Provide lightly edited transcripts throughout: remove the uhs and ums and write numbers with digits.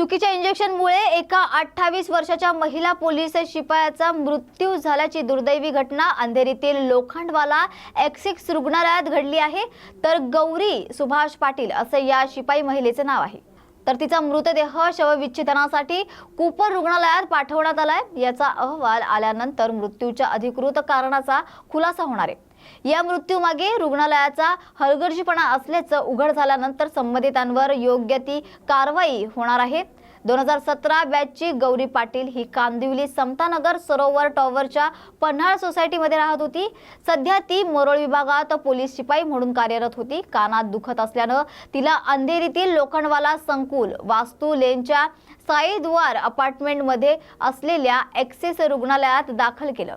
चुकीच्या इंजेक्शनमुळे एका 28 वर्षाच्या महिला पोलीस शिपायाचा मृत्यू झाल्याची दुर्दैवी घटना अंधेरीतील लोखंडवाला एक्सिस रुग्णालयात घडली आहे। तर गौरी सुभाष पाटील असे या शिपाई महिलेचे नाव आहे। तर तिचा मृतदेह शवविच्छेदनासाठी कूपर रुग्णालयात पाठवण्यात आलाय। याचा अहवाल आल्यानंतर मृत्यूच्या अधिकृत कारणाचा खुलासा होणार आहे। या मृत्यूमागे रुग्णालयाचा हलगर्जीपणा असल्याचं उघड झाल्यानंतर संबंधितांवर योग्य ती कारवाई होणार आहे। 2017 बॅचची गौरी पाटील ही कांदिवली समतानगर सरोवर टॉवरच्या पन्हाळ सोसायटीमध्ये राहत होती। सध्या ती मोरोळ विभागात पोलीस शिपाई म्हणून कार्यरत होती। कानात दुखत असल्यानं तिला अंधेरीतील लोखंडवाला संकुल वास्तू लेनच्या साईद्वार अपार्टमेंटमध्ये असलेल्या एक्सिस रुग्णालयात दाखल केलं।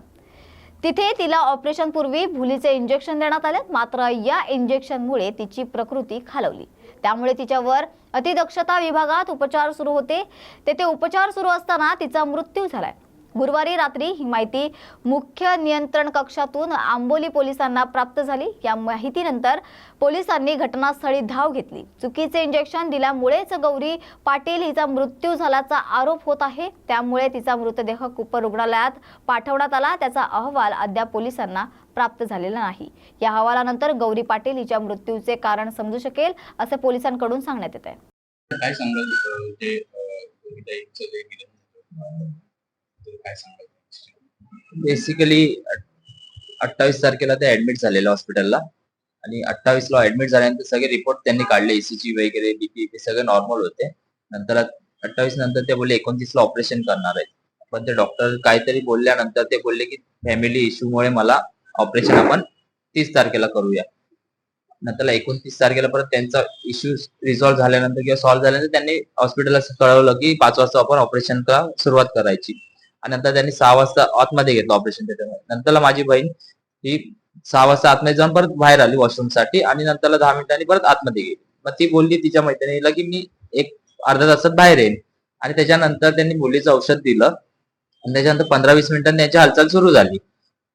तिथे तिला ऑपरेशन पूर्वी भुलीचे इंजेक्शन देण्यात आले, मात्र या इंजेक्शनमुळे तिची प्रकृती खालावली। त्यामुळे तिच्यावर अतिदक्षता विभागात उपचार सुरू होते। तेथे उपचार सुरू असताना तिचा मृत्यू झालाय। गुरुवारी रात्री ही माहिती मुख्य नियंत्रण कक्षातून आंबोली पोलिसांना प्राप्त झाली। या माहितीनंतर पोलिसांनी घटनास्थळी धाव घेतली। चुकीचे इंजेक्शन दिल्यामुळेच गौरी पाटील हिचा मृत्यू झाल्याचा आरोप होत आहे। त्यामुळे तिचा मृतदेह कूपर रुग्णालयात पाठवण्यात आला। त्याचा अहवाल अद्याप पोलिसांना प्राप्त झालेला नाही। या अहवालानंतर गौरी पाटील हिच्या मृत्यूचे कारण समजू शकेल असे पोलिसांकडून सांगण्यात येत आहे। काय सांगाल बेसिकली 28 तारखेला ते ऍडमिट झालेलं हॉस्पिटलला आणि 28 ला ऍडमिट झाल्यानंतर सगळे रिपोर्ट त्यांनी काढले, ईसीजी वगैरे बीपी ते सगळे नॉर्मल होते। नंतर 28 नंतर ते बोलले 29 ला ऑपरेशन करणार आहेत। पण ते डॉक्टर काहीतरी बोलल्यानंतर ते बोलले की फॅमिली इश्यूमुळे मला ऑपरेशन आपण 30 तारखेला करूया। नंतर 29 तारखेला परत त्यांचा इश्यू रिझॉल्व्ह झाल्यानंतर किंवा सॉल्व्ह झाल्यानंतर त्यांनी हॉस्पिटलला कळवलं की 5 वाजता आपण ऑपरेशनला सुरुवात करायची। आणि नंतर त्यांनी 6 वाजता आतमध्ये घेतलं ऑपरेशन थिएटरमध्ये। नंतरला माझी बहीण ही 6 वाजता आतमध्ये जाऊन परत बाहेर आली वॉशरूमसाठी आणि नंतरला 10 मिनिटांनी परत आतमध्ये गेली। मग ती बोलली तिच्या मैत्रिणीला की मी एक अर्धा तासात बाहेर येईन आणि त्याच्यानंतर त्यांनी मुलीचं औषध दिलं आणि त्याच्यानंतर 15-20 मिनिटांनी त्यांची हालचाल सुरू झाली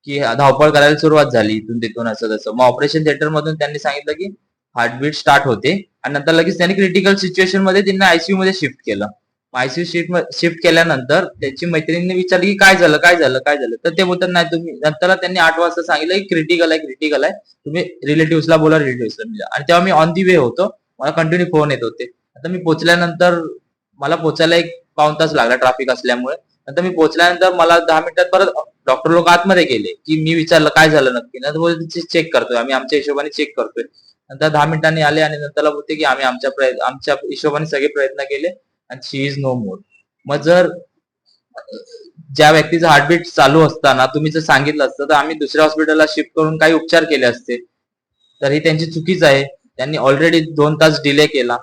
की धावपळ करायला सुरुवात झाली इथून तिथून असं तसं। मग ऑपरेशन थिएटर मधून त्यांनी सांगितलं की हार्टबीट स्टार्ट होते आणि नंतर लगेच त्यांनी क्रिटिकल सिच्युएशन मध्ये त्यांना आयसीयू मध्ये शिफ्ट केलं। आयसीयू शिफ्ट केल्यानंतर त्याची मैत्रिणीने विचारलं की काय झालं काय झालं काय झालं, तर ते बोलतात नाही तुम्ही, नंतर त्यांनी 8 वाजता सांगितलं की क्रिटिकल आहे तुम्ही रिलेटिव्हला बोला रिलेटिव्हला। आणि तेव्हा मी ऑन दी वे होतो, मला कंटिन्यू फोन येत होते। आता मी पोहोचल्यानंतर मला पोहोचायला 1 पाऊण तास लागला ट्रॅफिक असल्यामुळे। नंतर मी पोहोचल्यानंतर मला 10 मिनिटात परत डॉक्टर लोक आतमध्ये गेले की मी विचारलं काय झालं नक्की, नंतर चेक करतोय आम्ही, आमच्या हिशोबाने चेक करतोय। नंतर 10 मिनिटांनी आले आणि नंतर बोलते की आम्ही आमच्या हिशोबाने सगळे प्रयत्न केले आणि शी इज नो मोर। मग जर ज्या व्यक्तीचं हार्टबीट चालू असताना तुम्ही जर सांगितलं असतं तर आम्ही दुसऱ्या हॉस्पिटलला शिफ्ट करून काही उपचार केले असते, तर ही त्यांची चुकीच आहे। त्यांनी ऑलरेडी 2 तास डिले केला।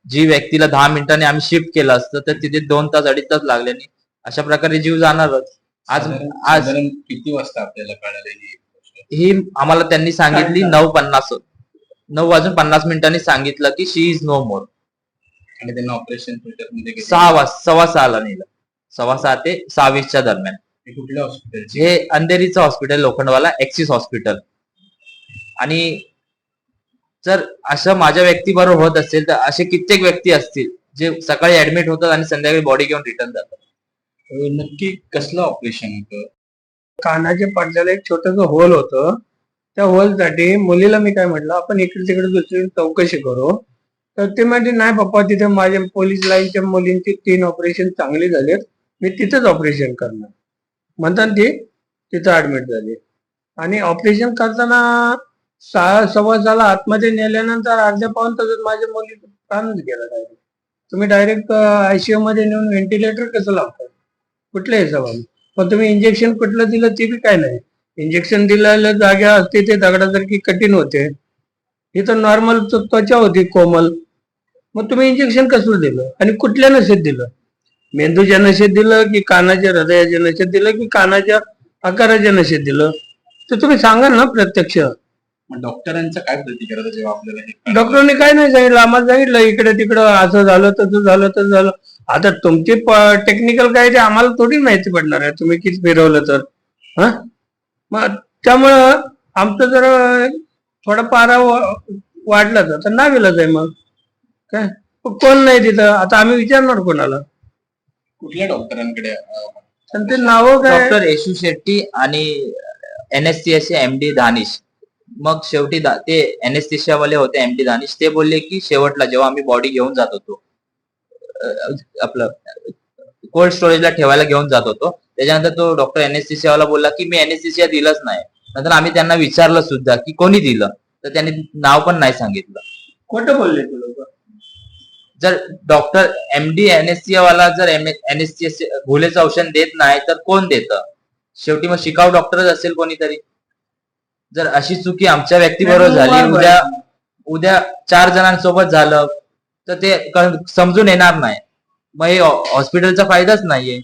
जी व्यक्तीला 10 मिनिटांनी आम्ही शिफ्ट केलं असतं तर तिथे 2 तास 2.5 तास लागले नाही। अशा प्रकारे जीव जाणारच। आज किती वाजता आपल्याला कळालं ही आम्हाला त्यांनी सांगितली 9 वाजून 50 मिनिटांनी सांगितलं की शी इज नो मोर आणि त्यांना ऑपरेशन थिएटर मध्ये 6:15 नेलं, 6:15 ते 6:20 दरम्यान। कुठल्या हॉस्पिटल? हे अंधेरीचं हॉस्पिटल लोखंडवाला एक्सिस हॉस्पिटल। आणि जर असं माझ्या व्यक्तीबरोबर होत असेल तर असे कित्येक व्यक्ती असतील जे सकाळी ऍडमिट होतात आणि संध्याकाळी बॉडी घेऊन रिटर्न जातात। नक्की कसलं ऑपरेशन होतं? कानाच्या पडद्याला एक छोटस होल होतं। त्या होलसाठी मुलीला मी काय म्हटलं आपण इकडे तिकडे दुसरी चौकशी करू, तर ते म्हणजे नाही पप्पा तिथे माझ्या पोलीस लाईनच्या मुलींची 3 ऑपरेशन चांगली झालेत, मी तिथेच ऑपरेशन करणार म्हणतात। ती तिथं ऍडमिट झाली आणि ऑपरेशन करताना 6:15 आतमध्ये नेल्यानंतर अर्ध्या पाऊण तासात माझ्या मुलीचा प्राणच गेला डायरेक्ट। तुम्ही डायरेक्ट आयसीयू मध्ये नेऊन व्हेंटिलेटर कसं लावतात कुठल्या हिशोबाने? पण तुम्ही इंजेक्शन कुठलं दिलं ते बी काय नाही। इंजेक्शन दिलेल्या जागा असते ते दगडासारखी कठीण होते, ही तर नॉर्मल त्वचा होती कोमल। मग तुम्ही इंजेक्शन कसलं दिलं आणि कुठल्या नशेत दिलं? मेंदूच्या नशेत दिलं की कानाच्या हृदयाच्या नशेत दिलं की कानाच्या आकाराच्या नशेत दिलं? तर तुम्ही सांगा ना प्रत्यक्ष। मग डॉक्टरांचा काय प्रतिक्रिया होता जेव्हा आपल्याला डॉक्टरांनी काय नाही सांगितलं, आम्हाला सांगितलं इकडे तिकडं असं झालं तसं झालं तसं झालं। आता तुमची टेक्निकल काय ते आम्हाला थोडी माहिती पडणार आहे, तुम्ही किती फिरवलं तर। हा मग त्यामुळं आमचं जर थोडा पारा वाढला तर नाविलाज आहे मग काय। कोण नाही तिथं, आता आम्ही विचारणार कोणाला? कुठल्या डॉक्टरांकडे आणि ते नावं काय? डॉक्टर येशू शेट्टी आणि एनएससीएसचे एमडी दानिश. मग शेवटी ते anesthesia वाले होते एमडी दानिश, ते बोलले की शेवटला जेव्हा आम्ही बॉडी घेऊन जात होतो आपलं कोल्ड स्टोरेजला ठेवायला घेऊन जात होतो, त्याच्यानंतर तो डॉक्टर एनएससीएसच्या वाला बोलला की मी एनएससीएसच्या दिलंच नाही. नंतर आम्ही त्यांना विचारलं सुद्धा की कोणी दिलं, तर त्यांनी नाव पण नाही सांगितलं. खोटं बोलले ते लोक. जर डॉक्टर एमडी एनएससीए वाला जर एनएससीएस भुलेचं औषध देत नाही तर कोण देतं? शेवटी मग शिकाऊ डॉक्टरच असेल कोणीतरी. जर अशी चुकी आमच्या व्यक्तीबरोबर झाली, उद्या 4 जणांसोबत झालं तर ते समजून येणार नाही. मग हे हॉस्पिटलचा फायदाच नाहीये.